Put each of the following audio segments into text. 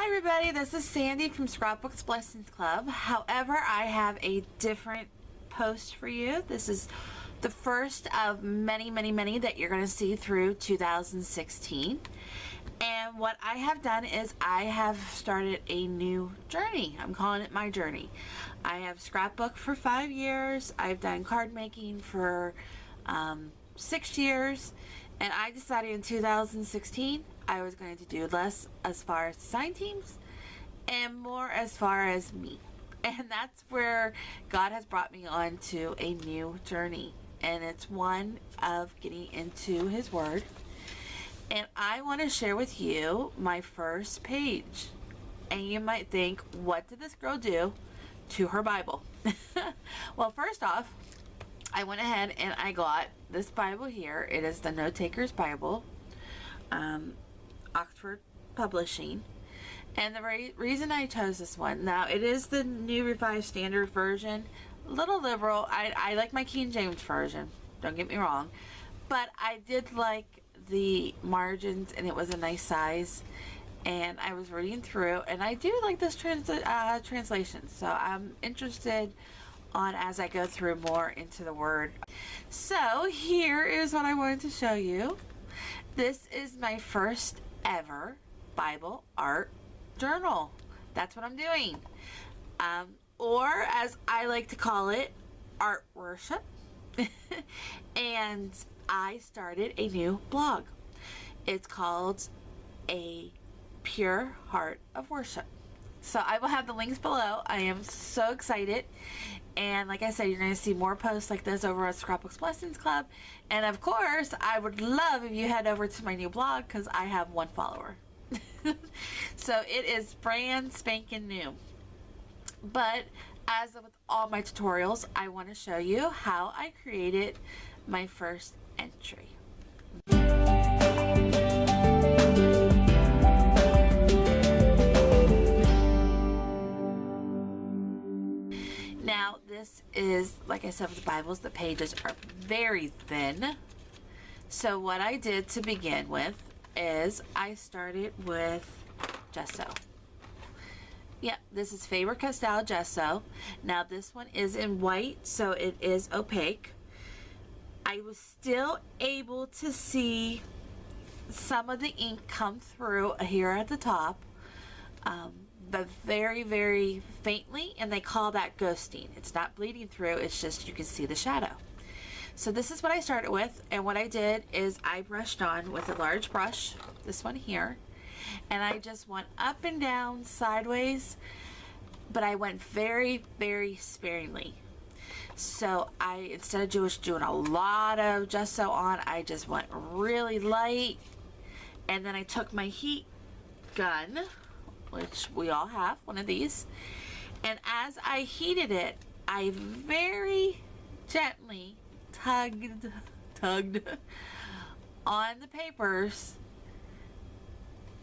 everybody, this is Sandy from Scrapbooks Blessings Club. However, I have a different post for you. This is the first of many that you're going to see through 2016. And what I have done is I have started a new journey. I'm calling it my journey. I have scrapbooked for 5 years. I've done card making for 6 years. And I decided in 2016 I was going to do less as far as design teams and more as far as me. And that's where God has brought me on to a new journey. And it's one of getting into His Word. And I want to share with you my first page. And you might think, what did this girl do to her Bible? Well, first off, I went ahead and I got this Bible here. It is the Notetakers Bible, Oxford Publishing. And the reason I chose this one, now it is the New Revised Standard Version, a little liberal. I like my King James Version, don't get me wrong, but I did like the margins and it was a nice size. And I was reading through and I do like this translation, so I'm interested on as I go through more into the Word. So here is what I wanted to show you. This is my first ever Bible art journal. That's what I'm doing. Or as I like to call it, art worship. And I started a new blog. It's called A Pure Heart of Worship. So I will have the links below. I am so excited. And like I said, you're going to see more posts like this over at Scrapbooks Blessings Club. And of course, I would love if you head over to my new blog because I have 1 follower. So it is brand spanking new. But as with all my tutorials, I want to show you how I created my first entry. Now this is, like I said with the Bibles, the pages are very thin. So what I did to begin with is I started with Gesso. Yep, this is Faber-Castell Gesso. Now this one is in white, so it is opaque. I was still able to see some of the ink come through here at the top. But very faintly, and they call that ghosting. It's not bleeding through, it's just you can see the shadow. So this is what I started with, and what I did is I brushed on with a large brush, this one here, and I just went up and down sideways, but I went very sparingly. So I, instead of just doing a lot of gesso on, I just went really light, and then I took my heat gun, which we all have one of these, and as I heated it, I very gently tugged on the papers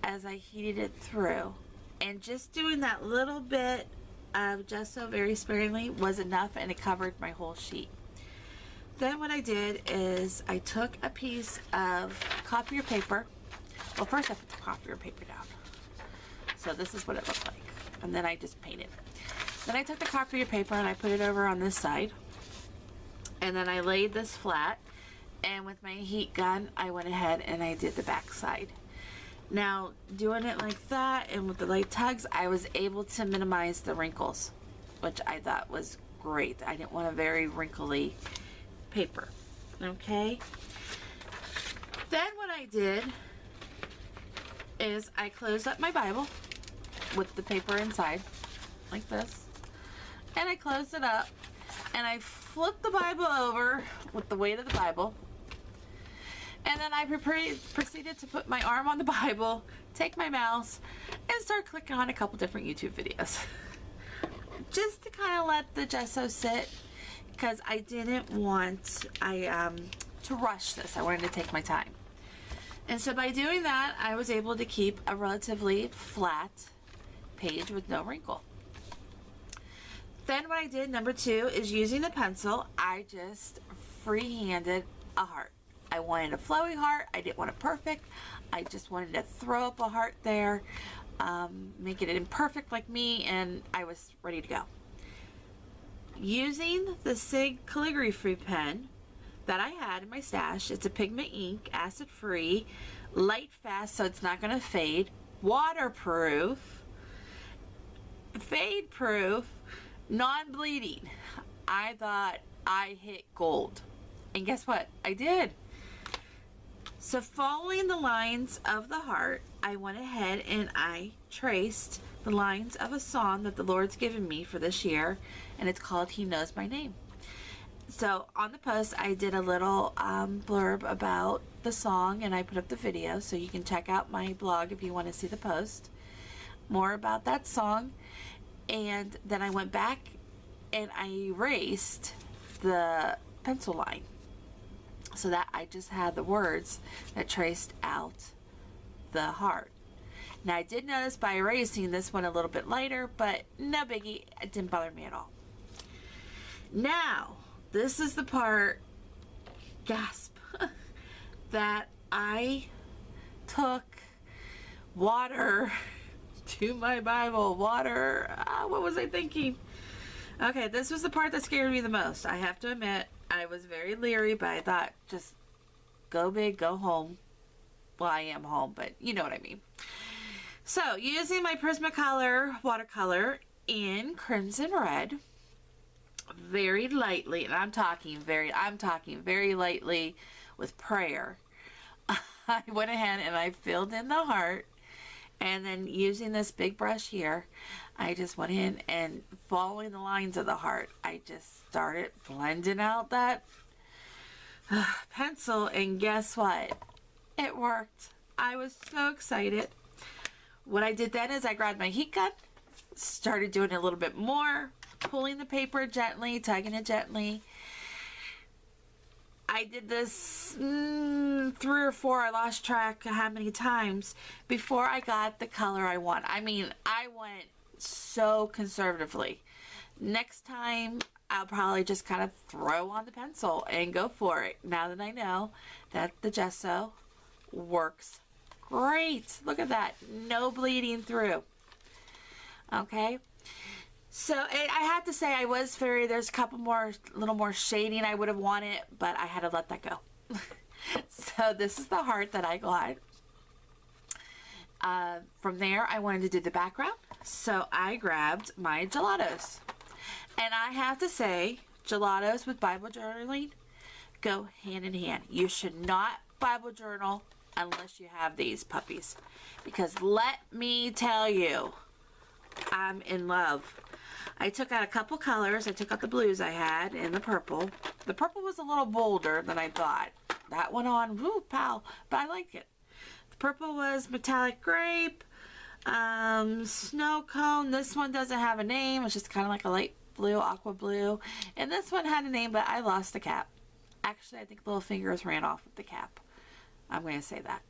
as I heated it through, and just doing that little bit of gesso very sparingly was enough, and it covered my whole sheet. Then what I did is I took a piece of copier paper. Well, first I put the copier paper down. So this is what it looked like. And then I just painted. Then I took the copier paper and I put it over on this side. And then I laid this flat. And with my heat gun, I went ahead and I did the back side. Now, doing it like that and with the light tugs, I was able to minimize the wrinkles, which I thought was great. I didn't want a very wrinkly paper. Okay? Then what I did is I closed up my Bible with the paper inside like this, and I closed it up and I flipped the Bible over with the weight of the Bible, and then I proceeded to put my arm on the Bible, take my mouse, and start clicking on a couple different YouTube videos just to kind of let the gesso sit, because I didn't want to rush this. I wanted to take my time. And so by doing that, I was able to keep a relatively flat page with no wrinkle. Then what I did, number 2, is using the pencil, I just free-handed a heart. I wanted a flowy heart. I didn't want it perfect. I just wanted to throw up a heart there. making it imperfect like me, and I was ready to go. Using the Zig Calligraphy pen that I had in my stash, it's a pigment ink, acid-free, light fast so it's not going to fade, waterproof, fade-proof, non-bleeding. I thought I hit gold. And guess what? I did. So following the lines of the heart, I went ahead and I traced the lines of a song that the Lord's given me for this year, and it's called He Knows My Name. So on the post, I did a little blurb about the song, and I put up the video, so you can check out my blog if you want to see the post. More about that song. And then I went back and I erased the pencil line so that I just had the words that traced out the heart. Now I did notice by erasing this one a little bit lighter, but no biggie, it didn't bother me at all. Now, this is the part, gasp, that I took water to my Bible. Water, what was I thinking? Okay, this was the part that scared me the most. I have to admit, I was very leery, but I thought, just go big, go home. Well, I am home, but you know what I mean. So, using my Prismacolor watercolor in Crimson Red, very lightly, and I'm talking very lightly with prayer, I went ahead and I filled in the heart, and then using this big brush here, I just went in and following the lines of the heart, I just started blending out that pencil, and guess what? It worked. I was so excited. What I did then is I grabbed my heat gun, started doing a little bit more, pulling the paper gently, tugging it gently. I did this 3 or 4, I lost track of how many times before I got the color I want. I mean, I went so conservatively. Next time, I'll probably just kind of throw on the pencil and go for it. Now that I know that the gesso works great. Look at that. No bleeding through. Okay. So I have to say I was there's a couple more, little more shading I would have wanted, but I had to let that go. So this is the heart that I got. From there, I wanted to do the background. So I grabbed my GELATOS. And I have to say, GELATOS with Bible journaling go hand in hand. You should not Bible journal unless you have these puppies. Because let me tell you, I'm in love. I took out a couple colors. I took out the blues I had and the purple. The purple was a little bolder than I thought. That went on, woo, pow, but I like it. The purple was metallic grape, snow cone. This one doesn't have a name. It's just kind of like a light blue, aqua blue. And this one had a name, but I lost the cap. Actually, I think little fingers ran off with the cap. I'm going to say that.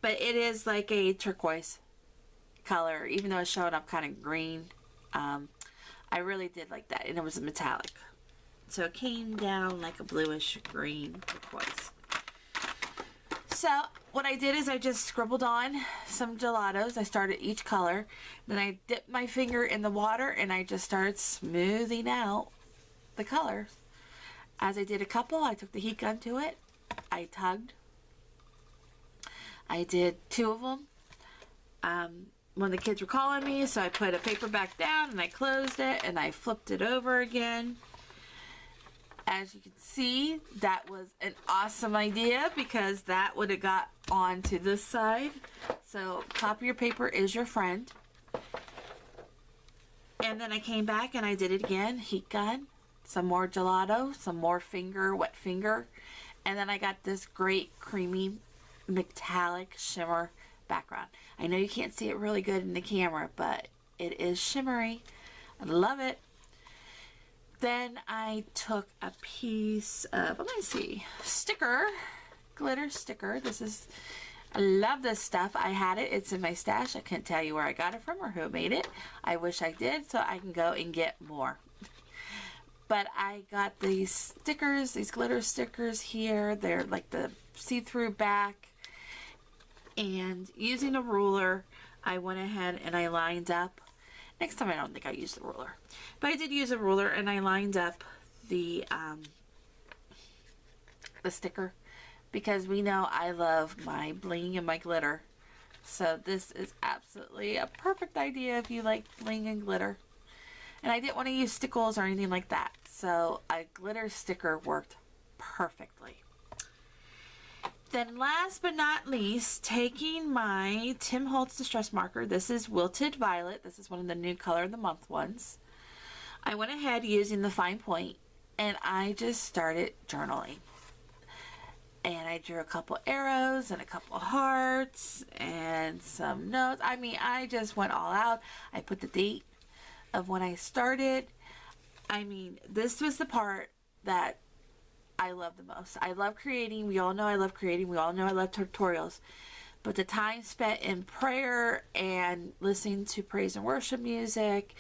But it is like a turquoise color, even though it's showing up kind of green. I really did like that, and it was a metallic. So it came down like a bluish green turquoise. So what I did is I just scribbled on some GELATOS. I started each color. Then I dipped my finger in the water and I just started smoothing out the colors. As I did a couple, I took the heat gun to it. I tugged. I did 2 of them. When the kids were calling me, so I put a paper back down and I closed it and I flipped it over again. As you can see, that was an awesome idea because that would have got onto this side. So copier paper is your friend. And then I came back and I did it again, heat gun, some more gelato, some more finger, wet finger. And then I got this great creamy metallic shimmer background. I know you can't see it really good in the camera, but it is shimmery. I love it. Then I took a piece of, let me see, sticker, glitter sticker. This is, I love this stuff. I had it. It's in my stash. I can't tell you where I got it from or who made it. I wish I did so I can go and get more. But I got these stickers, these glitter stickers here. They're like the see-through back. And using a ruler, I went ahead and I lined up. Next time I don't think I used the ruler. But I did use a ruler and I lined up the sticker because we know I love my bling and my glitter. So this is absolutely a perfect idea if you like bling and glitter. And I didn't want to use stickles or anything like that. So a glitter sticker worked perfectly. Then last but not least, taking my Tim Holtz Distress Marker. This is Wilted Violet. This is one of the new Color of the Month ones. I went ahead using the fine point and I just started journaling. And I drew a couple arrows and a couple hearts and some notes. I mean, I just went all out. I put the date of when I started. I mean, this was the part that I love the most. I love creating. We all know I love creating. We all know I love tutorials. But the time spent in prayer and listening to praise and worship music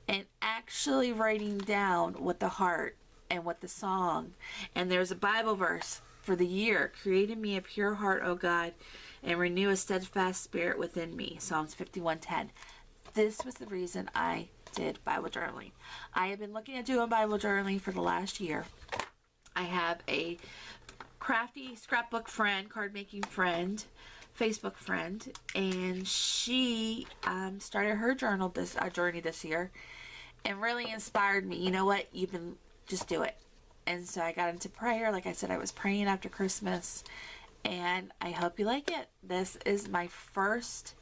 and actually writing down what the heart and what the song, and there's a Bible verse for the year. Create in me a pure heart, O God, and renew a steadfast spirit within me. Psalms 51:10. This was the reason I did Bible journaling. I have been looking at doing Bible journaling for the last year. I have a crafty scrapbook friend, card making friend, Facebook friend, and she started her journey this year and really inspired me. You know what? Just do it. And so I got into prayer. Like I said, I was praying after Christmas, and I hope you like it. This is my first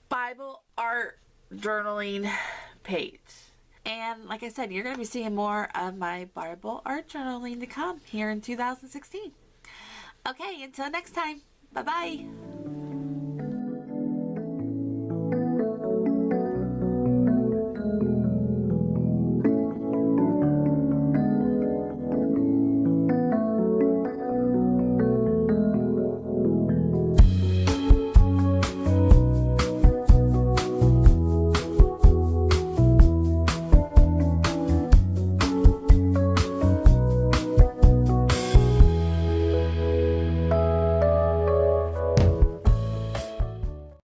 Bible art journaling page. And like I said, you're going to be seeing more of my Bible art journaling to come here in 2016. Okay, until next time. Bye-bye.